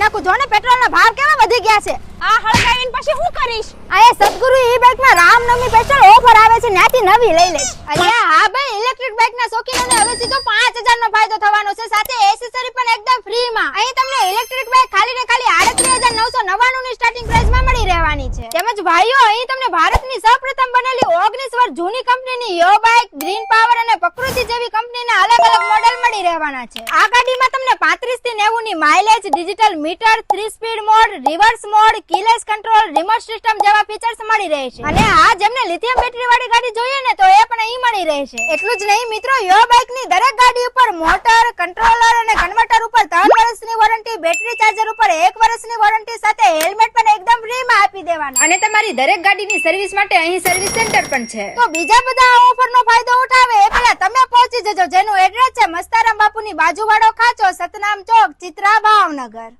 નાખું. જો ને પેટ્રોલના ભાવ કેવા વધી ગયા છે. આ હળગાવીને પછી હું કરીશ? આ એ સદગુરુ ઈ-બાઇકમાં રામનવમી સ્પેશિયલ ઓફર આવે છે, ત્યાંથી નવી લઈ લઈશ. અલ્યા હા ભાઈ, ઇલેક્ટ્રિક બાઇકના શોખીનોને હવે સીધો 5000 નો ફાયદો થવાનો છે, સાથે એસેસરી પણ એકદમ ફ્રીમાં. અહીં તમને ઇલેક્ટ્રિક બાઇક ખાલી ને ખાલી 38999 ની સ્ટાર્ટિંગ પ્રાઇસમાં મળી રહેવાની છે. તેમજ ભાઈઓ, અહીં તમને ભારતની સૌપ્રથમ બનેલી 19 વર્ષ જૂની કંપનીની યો બાઇક, ગ્રીન પાવર અને પ્રકૃતિ જેવી કંપનીના અલગ અલગ મોડેલ મળી રહેવાના છે. આ ગાડીમાં તમને 35 થી 90 ની mileage, digital meter, 3 speed mode, reverse mode, કીલેસ control, remote system જેવા ફીચર્સ મળી રહેશે. અને હા, જેમને લિથિયમ બેટરી વાળી ગાડી જોઈએ ને, તો એ પણ અહીં મળી રહેશે. એટલું જ નહીં મિત્રો, યો બાઇક ની દરેક ગાડી ઉપર મોટર, કંટ્રોલર અને કન્વર્ટર ઉપર 3 વર્ષની વોરંટી, બેટરી ચાર્જર ઉપર 1 વર્ષની વોરંટી સાથે હેલ્મેટ પણ એકદમ ફ્રીમાં આપી દેવાના. અને તમારી દરેક ગાડીની સર્વિસ માટે અહીં સર્વિસ સેન્ટર પણ છે. તો બીજા બધા ઓફરનો ફાયદો ઉઠાવે એ પહેલા તમે પહોંચી જજો, જેનું એડ્રેસ છે મસ્તારામ બાપુની બાજુવાળો ખાંચો, સતનામ ચોક, ચિત્રા, ભાવનગર.